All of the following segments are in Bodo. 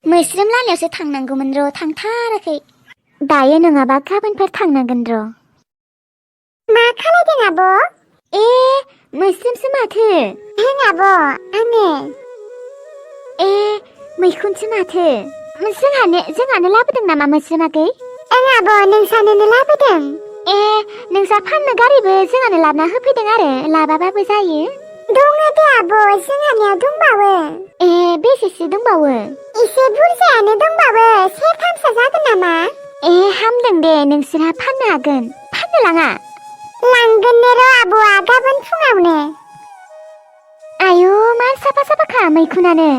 मोस्रोम लामायावसो थांनांगौमोन र' थांथाराखै दायो नङाबा गाबोनफोर थांनांगोन र' मा खालायदों आब' ए मोस्रोमसो माथो ओं आब' आङो ए मैखुनसो माथो जोंहानो लाबोदों नामा मोस्रोमागै ओं आब' नोंसानोनो लाबोदों ए नोंसा फाननो गारिबो जोंहानो लाबोना होफैदों आरो लाबाबाबो जायो दङ दे आब' जोंहानियाव दंबावो ए बेसेसो दंबावो एसे बुरजायानो दंबावो सेरथामसो जागोन नामा ए हामदों दे नोंसोरहा फाननो हागोन फाननो लाङा लांगोननो र' आब'आ गाबोन फुङावनो आयु मा साफा साफाखा मैखुनानो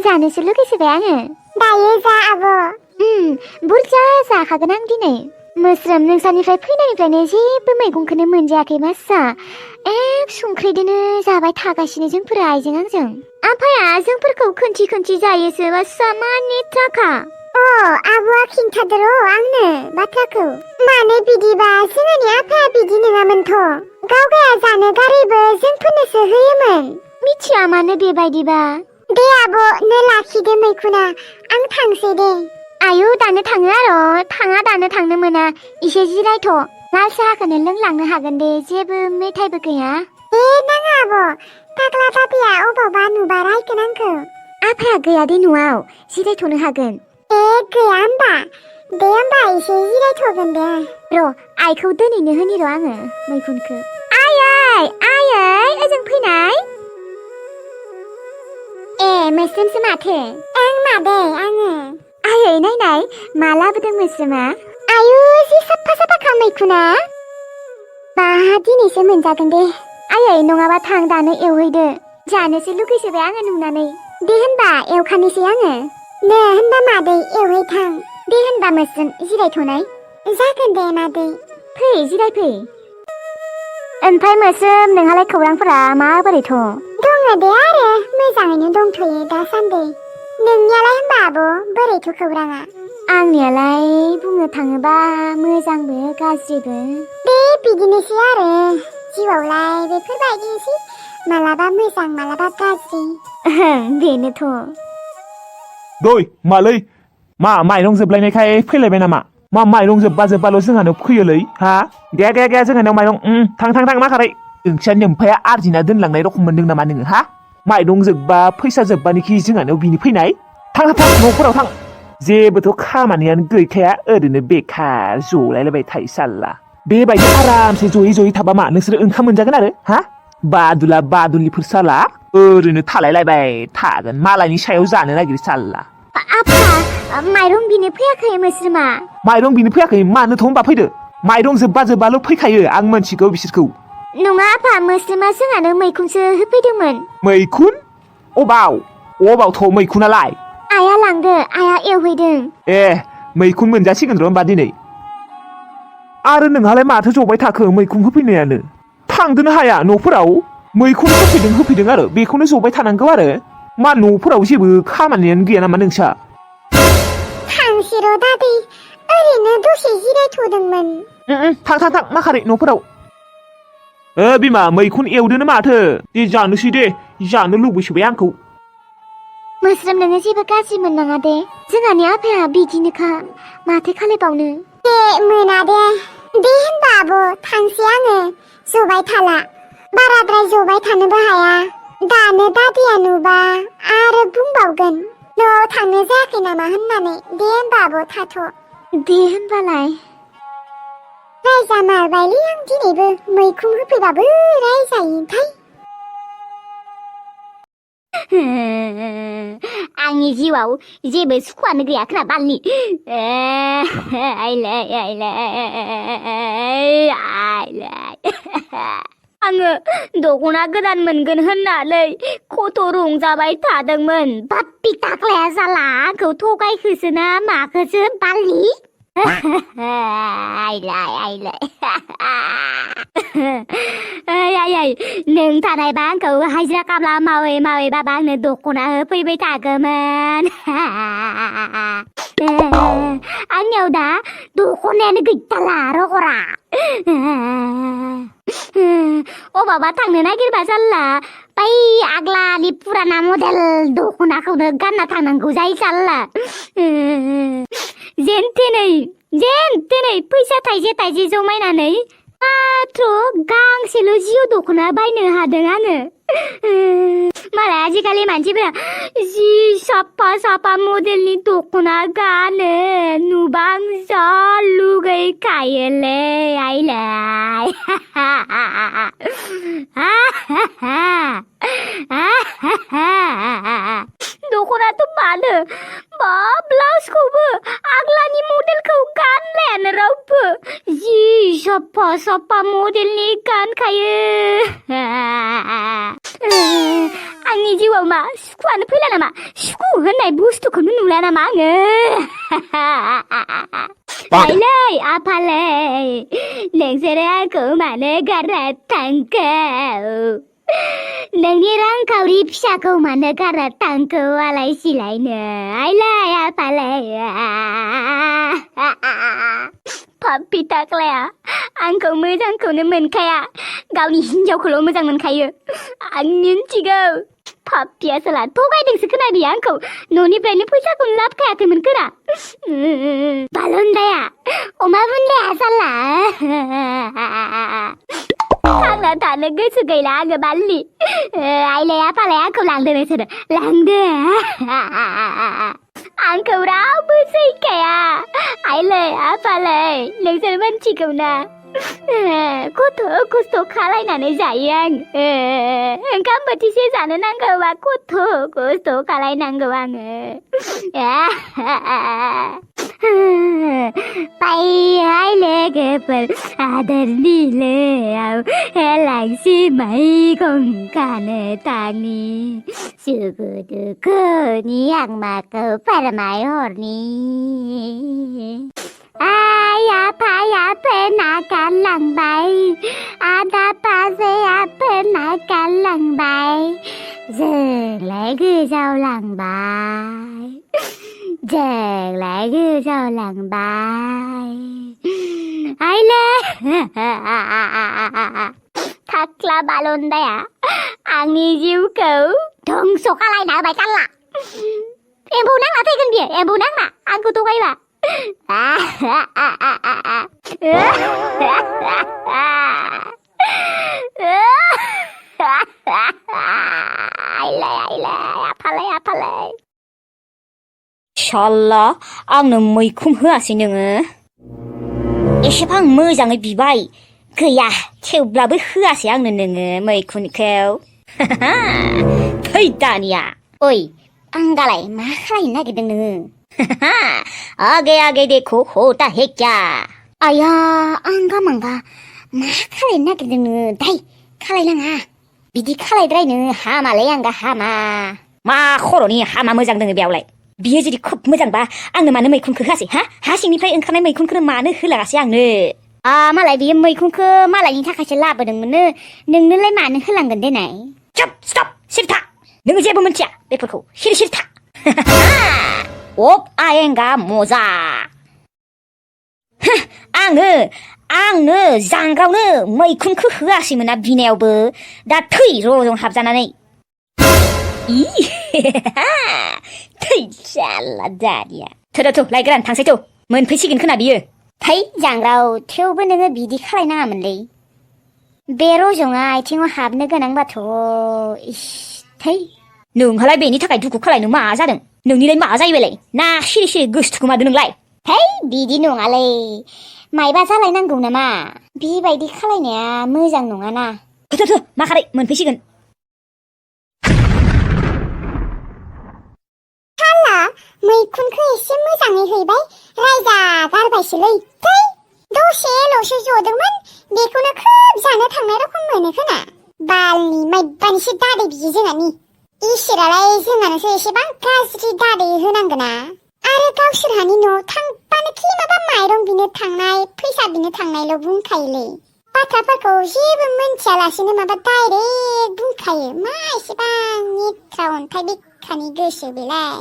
जानोसो लुगैसोबाय आङो दायो जा आब' बुरजा जाखागोन आं दिनै मोस्रोम नोंसानिफ्राय फैनायनिफ्रायनो जेबो मैगंखौनो मोनजायाखै मासा संख्रिदोनो जाबाय थागासिनो जोंफोर आइजों आंजों आफाया जोंफोरखौ खोनथि खोनथि जायोसो बासा मानि थाखा आब'आ खिन्थादो र' आंनो बाथ्राखौ मानो बिदिबा जोंहानि आफाया बिदि नङामोनथ' गावगाया जानो गारैबो जोंफोरनोसो होयोमोन मिथिया मानो बेबायदिबा दे आब' नो लाखिदो मैखुना आं थांसै दे आयु दानो थाङो आरो थाङा दानो थांनो मोना एसे जिरायथ' लाल साहाखौनो लोंलांनो हागोन दे जेबो मेथाइबो गैया नाङा आब' फाग्ला बाबाया अबावबा नुबा रायगोन आंखौ आफाया गैया दे न'आव जिरायथ'नो हागोन गैया होमबा दे होमबा एसे जिरायथ'गोन दे र' आइखौ दोनैनो होनि र' आङो मैखुनखौ आयै ओजों फैनाय ए मोस्रोमसो माथो ओं मादै आङो आयै नायनाय मा लाबोदों मोस्रोमा आयु जि साफा साफाखा मैखुना बा दिनैसो मोनजागोन दे आयै नङाबा थां दानो एवहैदो जानोसो लुगैसोबाय आङो नुनानै दे होनबा एवखानोसै आङो दे होनबा मादै एवहैथां दे होनबा मोस्रोम जिरायथ'नाय जागोन दे मादै फै जिरायफै ओमफ्राय मोस्रोम नोंहालाय खौरांफोरा माबोरैथ' दङ दे आरो मोजाङैनो दंथ'यो दासान्दि नोंनियालाय होनबा आब' बोरैथ' खौराङा आंनियालाय बुंनो थाङोबा मोजांबो गाज्रिबो दे बिदिनोसै आरो जिउआवलाय बेफोरबायदिनोसै मालाबा मोजां मालाबा गाज्रि बेनोथ' दय मालै मा माइरं जोबलायनायखाय फैलायबाय नामा मा माइरं जोब्बाल' जोंहानाव फैयोलै हा गैया जोंहानाव माइरं थां मा खारै ओंथिया नोमफाया आरजिना दोनलांनाय रखम मोनदों नामा नोङो हा माइरं जोब्बा फैसा जोब्बानोखि जोंहानाव बिनि फैनाय थां न'फोराव थां जेबोथ' खामानियानो गैखाया ओरैनो बेखार जलायलायबाय थायो साल्ला बेबायदि आरामसे जयै थाबा मा नोंसोर ओंखाम मोनजागोन आरो हा बादुलिफोर साला ओरैनो थालायलायबाय थागोन मालायनि सायाव जानो नागिरो साल्ला आफा माइरं बिनो फैयाखै मोस्रोमा माइरं बिनो फैयाखै मानोथ' होनबा फैदो माइरं जोब्बाल' फैखायो आं मोनथिगौ बिसोरखौ नङा आफा मोस्रोमा जोंहानो मैखुनसो होफैदोंमोन मैखुन अबावथ' मैखुनालाय आइया लांदो आइया एवहैदों ए मैखुन मोनजासिगोन र' होनबा दिनै आरो नोंहालाय माथो जबाय थाखो मैखुन होफैनायानो थांदोनो हाया न'फोराव मैखुन होफैदों आरो बेखौनो जबाय थानांगौ आरो मा न'फोराव जेबो खामानियानो गैया नामा नोंसा थांसै र' दादै ओरैनो दसे जिरायथ'दोंमोन थां माखारै न'फोराव बिमा मैखुन एवदोनो माथो दे जानोसै दे जानो लुबैसोबाय आंखौ मोस्रोम नोङो जेबो गाज्रि मोननाङा दे जोंहानि आफाया बिदिनोखा माथो खालायबावनो दे मोना दे होनबा आब' थांसै आङो जबाय थाला बाराद्राय जबाय थानोबो हाया दानो दादैया नुबा आरो बुंबावगोन न'आव थांनो जायाखै नामा होननानै दे होनबा आब' थाथ' दे होनबालाय रायजामारबायलै आं दिनैबो मैखुन होफैबाबो रायजायोथाय आंनि जिउआव जेबो सुखुआनो गैया खोना बालनि आङो दख'ना गोदान मोनगोन होननानै खथ' रंजाबाय थादोंमोन बाप्पि टाक्लाया जाला आंखौ थगायखोसो ना माखोसो बालनि नों थानायबा आंखौ हाजिरा खामला मावै बाबा आंनो दख'ना होफैबाय थागौमोन आंनियाव दा दख'नायानो गैथारला रगरा अबावबा थांनो नागिरबा जाल्ला बै आग्लानि पुराना मडेल दख'नाखौनो गानना थांनांगौ जायो जाल्ला जेन थेनै फैसा थाइसे थाइसे जमायनानै माथ्र गांसेल' जिउ दख'ना बायनो हादों आङो मालाय आजिखालि मानसिफोरा जि साफा मडेलनि दख'ना गानो नुबा आं जा लुगैखायोलै आइलाय दख'नाथ' मानो बा ब्लाउसखौबो आग्लानि मडेलखौ गानलायानो रावबो जि साफा मडेलनि गानखायो आंनि जिउआव मा सुखुआनो फैला नामा सुखु होननाय बुस्थुखौनो नुला नामा आङो आइलै आफालै नोंसोरो आंखौ मानो गारना थांखो नोंनि रांखावरि फिसाखौ मानो गारना थांखो आलाय सिलायनो आइलाय आफालै पापि टाक्लाया आंखौ मोजांखौनो मोनखाया गावनि हिन्जावखौल' मोजां मोनखायो आं मिन्थिगौ पापिया साला थगायदोंसो खोनादों आंखौ न'निफ्रायनो फैसाखौनो लाबोखायाखैमोन खोना बालन्दाया अमा बुन्दाया साला थांना थानो गोसो गैला आङो बाल्लि आइलाय आफालाय आंखौ लांदो नोंसोरो लांदो आंखौ रावबो सैखाया आइलाय आफालाय नोंसोर मिन्थिगौ ना खथ' खस्थ' खालायनानै जायो आं ओंखाम बोथिसे जानो नांगौबा खथ' खस्थ' खालायनांगौ आङो फायहाय लोगोफोर आदारनि लोआव हेलांसि मैगं खानो थांनि सुखु दुखुनि आंमाखौ फोरमायहरनि आइ आफायाफोरना गारलांबाय आदा बाजैयाफोरना गारलांबाय जोंलाय गोजावलांबाय जोंलाय गोजावलांबाय आइले थाख्ला बालन्दाया आंनि जिउखौ धंस' खालायना होबाय जाल्ला एम्फौ नांना थैगोन बियो एम्फौ नांना आंखौ थगायबा आफालाय शाल्ला आंनो मैखुन होआसै नोङो एसेबां मोजाङै बिबाय गैया थेवब्लाबो होआसै आंनो नोङो मैखुनखौ फै दानिया ओइ आंगालाय मा खालायनो नागिरदों नोङो आगे आगे देखो होता है क्या आया आंगा मांगा मा खालायनो नागिरदों नोङो दाय खालायनाङा बिदि खालायद्रायनो हामालै आंगा हामा मा खर'नि हामा मोजां दोङो बेयावलाय बियो जुदि खोब मोजांबा आंनो मानो मैखुनखौ होआसै हा सिंनिफ्राय ओंखारनाय मैखुनखौनो मानो होलागासै आंनो मालाय बियो मैखुनखौ मालायनि थाखायसो लाबोदोंमोननो नोंनोलाय मानो होलांगोन देनाय चुप स्टप सिरि था नोङो जेबो मिथिया बेफोरखौ सिरि था अब आयेंगा मजा आंनो जांगावनो मैखुनखौ होआसैमोना बिनायावबो दा थै रजों हाबजानानै थै जाला दानिया थौ लायग्रान थांसै थौ मोनफैसिगोन खोना बियो थै जांग्राव थेवबो नोङो बिदि खालायनाङामोनलै बे रजङा आथिङाव हाबनो गोनांबाथ' इस थै नोंहालाय बेनि थाखाय दुखु खालायनो मा जादों नोंनिलाय मा जायोबायलाय ना सिरि गोसोथुखोमादो नोंलाय थै बिदि नङालै मायबा जालायनांगौ नामा बिबायदि खालायनाया मोजां नङाना थौ माखारै मोनफैसिगोन मैखुनखौ एसे मोजाङै हैबाय रायजा गारबायसोलै थै दसेल'सो जदोंमोन बेखौनो खोब जानो थांनाय रखम मोनो खोना बालनि माइबानिसो दादै बियो जोंहानि इसोरालाय जोंहानोसो एसेबां गाज्रि दादै होनांगोना आरो गावसोरहानि न'आव थांबानो खि माबा माइरं बिनो थांनाय फैसा बिनो थांनायल' बुंखायोलै बाथ्राफोरखौ जेबो मोनथियालासेनो माबा डाइरेक्ट बुंखायो मा एसेबां निथ्रा अन्थाइ बिखानि गोसो बेलाय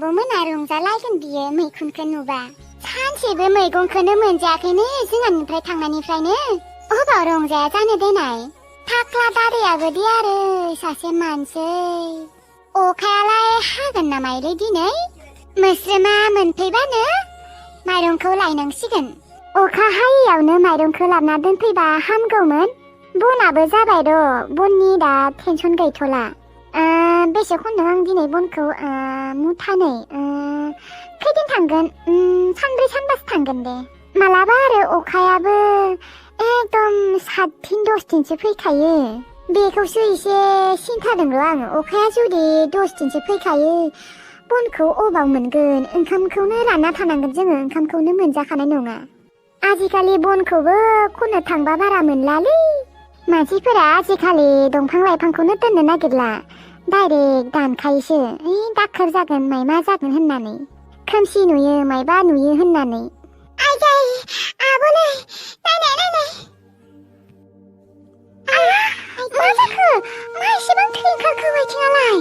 आब'मोना रंजालायगोन बियो मैखुनखौ नुबा सानसेबो मैगंखौनो मोनजायाखैनो जोंहानिफ्राय थांनायनिफ्रायनो अबाव रंजाया जानो देनाय थाख्ला दादैयाबो दि आरो सासे मानसै अखायालाय हागोन नामायलै दिनै मोस्रोमा मोनफैबानो माइरंखौ लायनांसिगोन अखा हायैयावनो माइरंखौ लाबना दोनफैबा हामगौमोन बनाबो जाबाय र' बननि दा टेनसन गैथ'ला बेसे खनदों आं दिनै बनखौ मुथानै खैदिन थांगोन सानब्रै सानबासो थांगोन दे मालाबा आरो अखायाबो एकदम 7 दिन 10 दिनसो फैखायो बेखौसो एसे सिन्था दंल' आं अखाया जुदि 10 दिनसो फैखायो बनखौ अबाव मोनगोन ओंखामखौनो रानना थानांगोन जोङो ओंखामखौनो मोनजाखानाय नङा आजिखालि बनखौबो खननो थांबा बारा मोनलालै मानसिफोरा आजिखालि दंफां लाइफांखौनो दोननो नागिरला डाइरेक्ट दानखायोसो दाखोर जागोन मायमा जागोन होननानै खोमसि नुयो मायबा नुयो होननानै आइजाय आब'लै नायनाय मा जाखो मा एसेबां थै ओंखारखो आथिङालाय